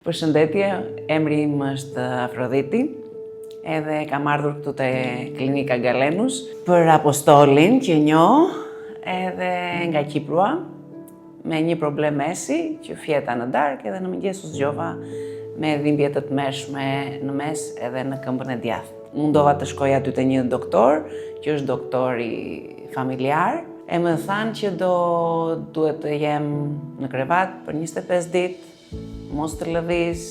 Përshëndetje, emri im është Afroditi, edhe kam ardhur këtu te klinika Galenus për Apostolin që njoh, edhe nga Kiprua, me një problem mesi që fjeta në darkë edhe në mëngjes u zgjova me dhimbje të tmerrshme në mes edhe në këmbën e djathtë. Mundova të shkoj aty te një doktor, që është doktori familjar, e më thanë që duhet të jem në krevat për 25 ditë, mos të lëviz,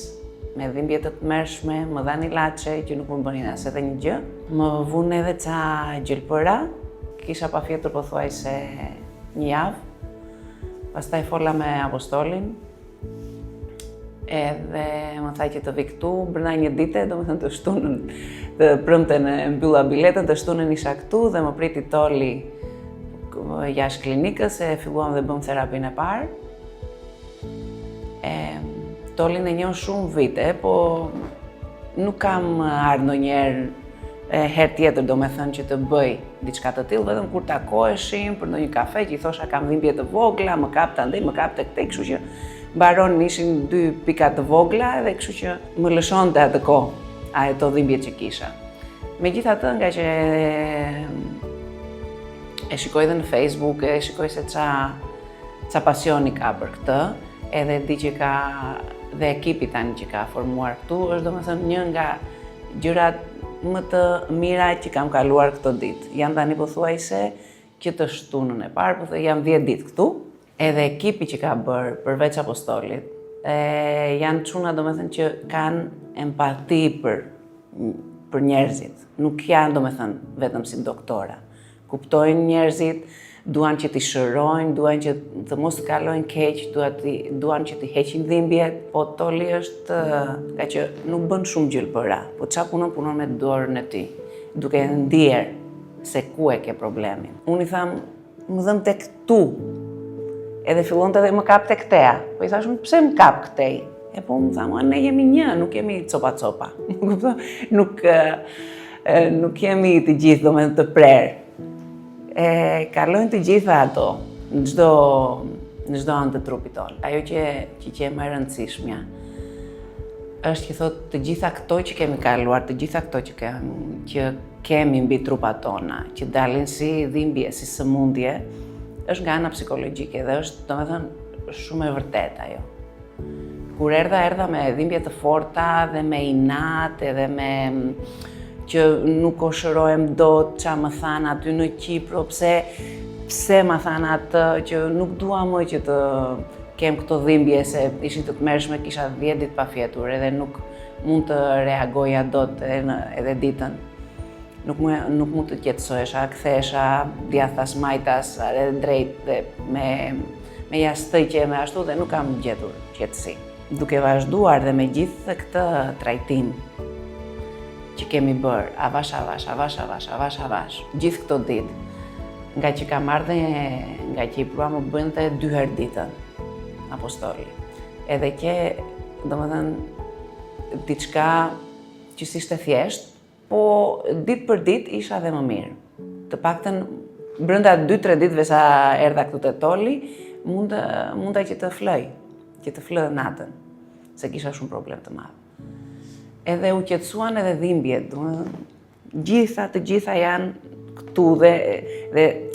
me dhimbje të tmerrshme, më dhanë ilaçe që nuk më bënin as edhe një gjë. Më vun edhe ca gjelpëra, kisha pafjetur pothuajse një javë. Pastaj fola me Apostolin, edhe më tha që të vi këtu brenda një dite, domethënë të shtunën, të premten e mbylla biletën, të shtunën isha këtu dhe më priti toli jashtë klinikës, e filluam dhe bëm terapinë e parë. Tolin e njoh shumë vite, po nuk kam ardhur ndonjëherë herë tjetër, domethënë që të bëj diçka të tillë, vetëm kur takoheshim për ndonjë kafe, që i thosha kam dhimbje të vogla, më kapte andej, më kapte këtej, kështu që mbaron ishin 2 pika të vogla, edhe kështu që më lëshonte atë kohë ato dhimbjet që kisha. Megjithatë, nga që e shikoj edhe në Facebook, e shikoj se ça pasioni ka për këtë, edhe di që ka dhe ekipi tani që ka formuar këtu, është domethënë një nga gjërat më të mira që kam kaluar këtë ditë. Jam tani pothuajse që të shtunën e parë, jam 10 ditë këtu, edhe ekipi që ka bërë përveç Apostolit, janë çuna domethënë që kanë empati për njerëzit. Nuk janë domethënë vetëm si doktora. Kuptojnë njerëzit, duan që t'i shërojnë, duan që të mos të kalojnë keq, duan që t'i heqin dhimbjet, po Toli është ka që nuk bën shumë gjelpëra, po qa punon me dorën e ti, duke ndier se ku e ke problemin. Unë i tham, më dhëm tek këtu, edhe fillon të dhe më kap tek këteja, po i thashun, pse më kap këtej? E po më thamë, ne jemi një, nuk jemi copa-copa, nuk jemi të gjithë do me të prerë. Kalojnë të gjitha ato në çdo anë të trupit tonë. Ajo që e më e rëndësishmja është që thotë të gjitha këto që kemi kaluar, të gjitha këto që kemi mbi trupat tona, që dalin si dhimbje, si sëmundje, është nga ana psikologjike dhe është domethënë shumë e vërtetë ajo. Kur erdha me dhimbje të forta dhe me inat edhe me që nuk o shërohem dot, qa më thanë aty në Kipro, pse më thanë atë, që nuk dua më që të kem këto dhimbje, se ishin të tmerrshme, kisha 10 ditë pa fjetur, edhe nuk mund të reagoja dot edhe ditën. Nuk mund të qetësohesha, kthehesha djathtas majtas, edhe drejt dhe me jastëqe, me ashtu, dhe nuk kam gjetur qetësi. Duke vazhduar dhe me gjithë këtë trajtim që kemi bërë, avash, gjithë këto ditë, nga që kam ardhe nga Kiprua, më bënte 2 herë ditën, Apostoli. Edhe që, domethënë, diçka që s'ishte thjesht, po ditë për ditë isha dhe më mirë. Të paktën, brenda 2-3 ditëve sa erdha këtu te Toli, munda që të flë natën, se kisha shumë problem të madh. Edhe u qetësuan edhe dhimbjet, të gjitha janë këtu dhe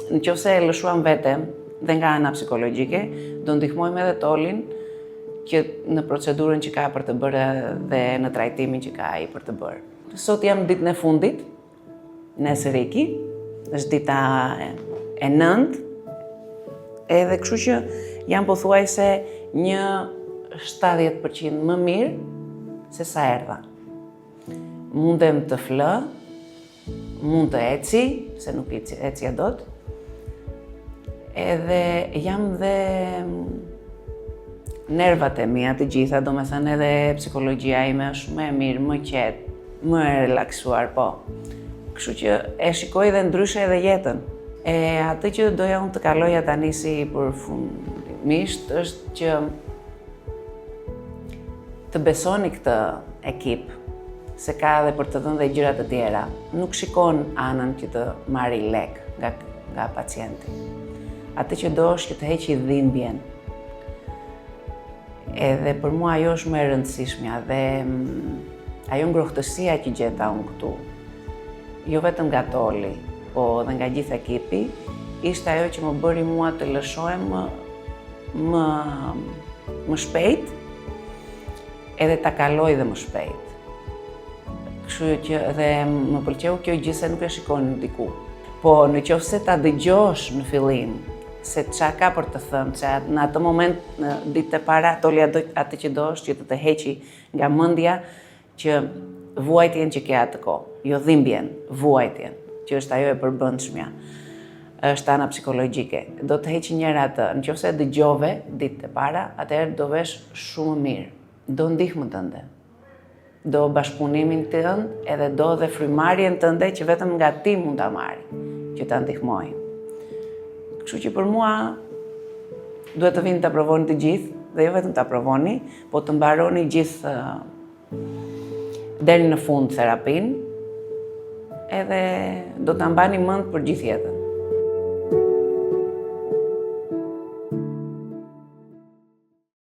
nëse e lëshuam vetem dhe nga ana psikologjike, do ndihmojmë edhe Tolin që në procedurën që ka për të bërë dhe në trajtimin që ka ai për të bërë. Sot jam ditën e fundit, nesër iki, është dita e 9, edhe kështu që jam pothuajse një 70% më mirë se sa erdha. Mundem të flë, mund të eci, se nuk ecja dot, edhe jam dhe nervat e mia të gjitha, domethënë edhe psikologjia ime është më e mirë, më qetë, më e relaksuar, po. Kështu që e shikoj dhe ndryshe edhe jetën. Atë që doja unë të kaloja tani si përfundimisht është që të besoni këtë ekip, se ka edhe për të dhënë dhe gjëra të tjera. Nuk shikon anën që të marri lek nga pacienti. Atë që do është që të heqi dhimbjen. Edhe për mua ajo është më e rëndësishmja dhe ajo ngrohtësia që gjeta unë këtu, jo vetëm nga Toli, po dhe nga gjithë ekipi, ishte ajo që më bëri mua të lëshohem më shpejt edhe ta kaloj dhe më shpejt. Kështu që dhe më pëlqeu kjo gjë se nuk e shikon diku. Po në qoftë se ta dëgjosh në fillim, se qa ka për të thënë, që në atë moment, në ditë e para, Toli atë që do është, që të heqi nga mendja që vuajtjen që ke atë kohë, jo dhimbjen, vuajtjen, që është ajo e përbëndshmja, është ana psikologjike. Do të heqi njëra atë, nëse e dëgjove ditë e para, atëherë do vesh shumë mirë, do ndihmën tënde, do bashkëpunimin tënd, edhe do dhe frymarrjen tënde që vetëm nga ti mund ta marrë, që ta ndihmojë. Kështu që për mua duhet të vini të provoni të gjithë, dhe jo vetëm të provoni, po të mbaroni gjithë deri në fund terapin, edhe do të mbani mend për gjithë jetën.